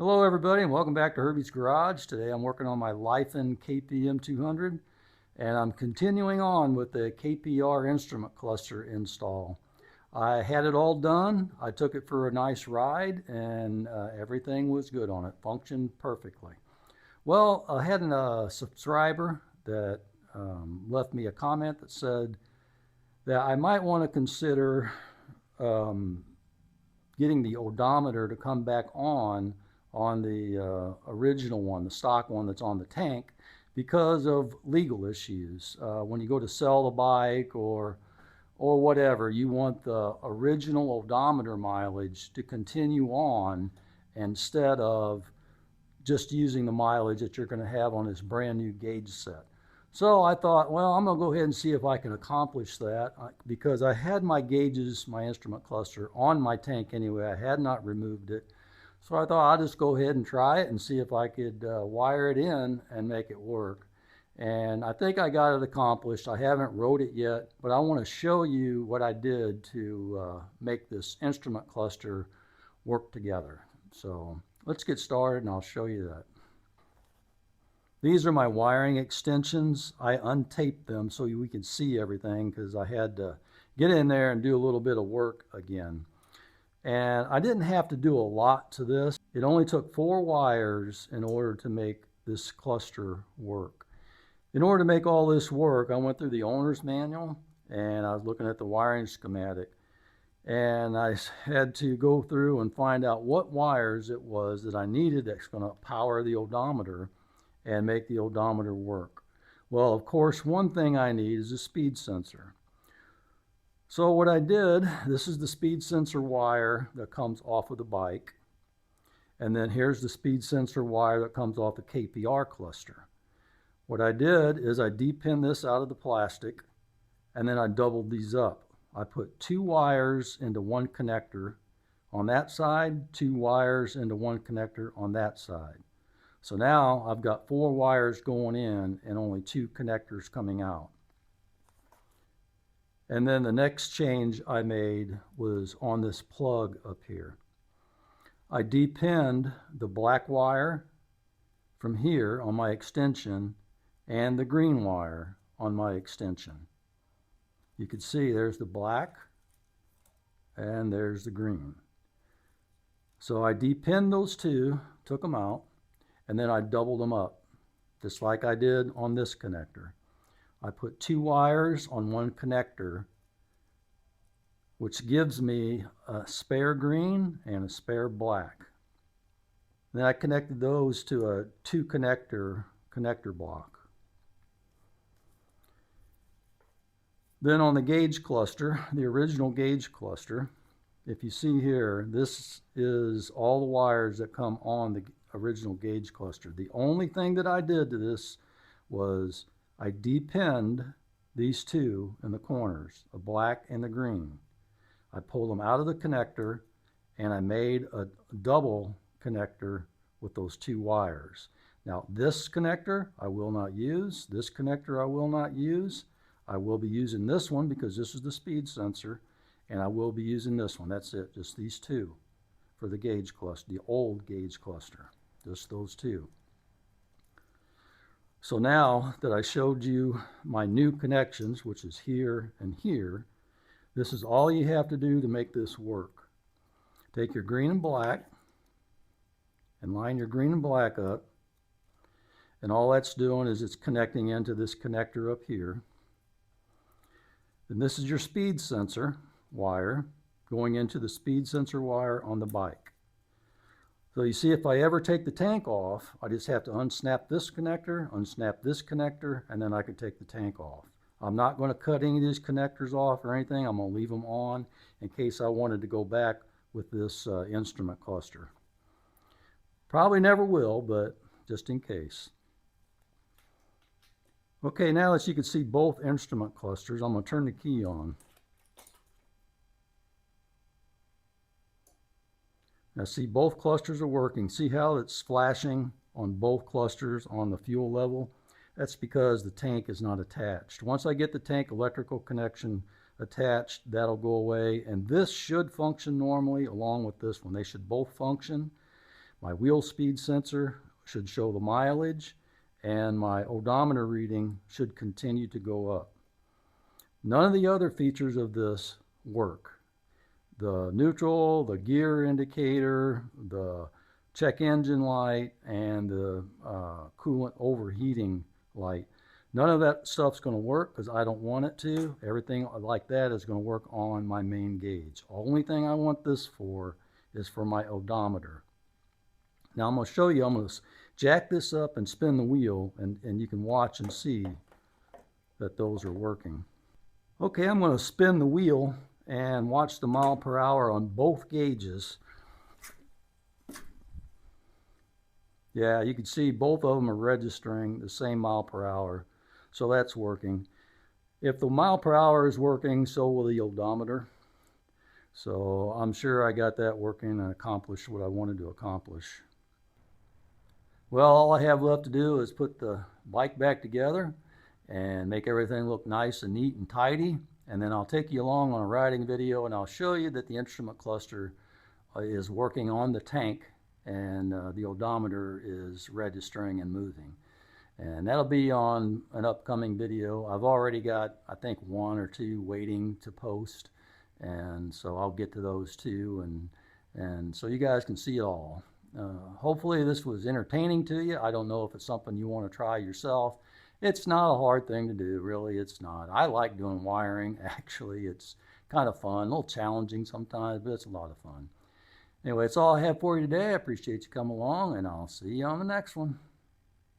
Hello everybody and welcome back to Herbies Garage. Today I'm working on my Lifan KPM 200 and I'm continuing on with the KPR instrument cluster install. I had it all done. I took it for a nice ride and everything was good on it. Functioned perfectly. Well, I had a subscriber that left me a comment that said that I might want to consider getting the odometer to come back on the original one, the stock one that's on the tank, because of legal issues. When you go to sell the bike or whatever, you want the original odometer mileage to continue on instead of just using the mileage that you're going to have on this brand new gauge set. So I thought, well, I'm going to go ahead and see if I can accomplish that because I had my gauges, my instrument cluster, on my tank anyway. I had not removed it. So I thought I'll just go ahead and try it and see if I could wire it in and make it work. And I think I got it accomplished. I haven't wrote it yet, but I want to show you what I did to make this instrument cluster work together. So let's get started and I'll show you that. These are my wiring extensions. I untaped them so we can see everything because I had to get in there and do a little bit of work again. And I didn't have to do a lot to this. It only took 4 wires in order to make this cluster work. In order to make all this work, I went through the owner's manual and I was looking at the wiring schematic. And I had to go through and find out what wires it was that I needed that's going to power the odometer and make the odometer work. Well, of course, one thing I need is a speed sensor. So what I did, this is the speed sensor wire that comes off of the bike. And then here's the speed sensor wire that comes off the KPR cluster. What I did is I depinned this out of the plastic and then I doubled these up. I put 2 wires into one connector on that side, 2 wires into one connector on that side. So now I've got 4 wires going in and only 2 connectors coming out. And then the next change I made was on this plug up here. I depinned the black wire from here on my extension and the green wire on my extension. You can see there's the black and there's the green. So I depinned those 2, took them out, and then I doubled them up, just like I did on this connector. I put 2 wires on one connector, which gives me a spare green and a spare black. Then I connected those to a 2 connector block. Then on the gauge cluster, the original gauge cluster, if you see here, this is all the wires that come on the original gauge cluster. The only thing that I did to this was I depinned these 2 in the corners, the black and the green. I pulled them out of the connector and I made a double connector with those 2 wires. Now this connector I will not use, this connector I will not use. I will be using this one because this is the speed sensor, and I will be using this one. That's it, just these 2 for the gauge cluster, the old gauge cluster, just those 2. So now that I showed you my new connections, which is here and here, this is all you have to do to make this work. Take your green and black and line your green and black up, and all that's doing is it's connecting into this connector up here. And this is your speed sensor wire going into the speed sensor wire on the bike. So you see, if I ever take the tank off, I just have to unsnap this connector, and then I can take the tank off. I'm not going to cut any of these connectors off or anything. I'm going to leave them on in case I wanted to go back with this instrument cluster. Probably never will, but just in case. Okay, now that you can see both instrument clusters, I'm going to turn the key on. Now see, both clusters are working. See how it's flashing on both clusters on the fuel level? That's because the tank is not attached. Once I get the tank electrical connection attached, that'll go away, and this should function normally along with this one. They should both function. My wheel speed sensor should show the mileage, and my odometer reading should continue to go up. None of the other features of this work. The neutral, the gear indicator, the check engine light, and the coolant overheating light. None of that stuff's going to work because I don't want it to. Everything like that is going to work on my main gauge. Only thing I want this for is for my odometer. Now I'm going to show you, I'm going to jack this up and spin the wheel, and you can watch and see that those are working. Okay, I'm going to spin the wheel and watch the mile per hour on both gauges. Yeah, you can see both of them are registering the same mile per hour. So that's working. If the mile per hour is working, so will the odometer. So I'm sure I got that working and accomplished what I wanted to accomplish. Well, all I have left to do is put the bike back together and make everything look nice and neat and tidy. And then I'll take you along on a riding video, and I'll show you that the instrument cluster is working on the tank, and the odometer is registering and moving. And that'll be on an upcoming video. I've already got, I think, 1 or 2 waiting to post, and so I'll get to those too, and so you guys can see it all. Hopefully this was entertaining to you. I don't know if it's something you want to try yourself. It's not a hard thing to do, really. It's not. I like doing wiring. Actually, it's kind of fun, a little challenging sometimes, but it's a lot of fun. Anyway, that's all I have for you today. I appreciate you coming along, and I'll see you on the next one.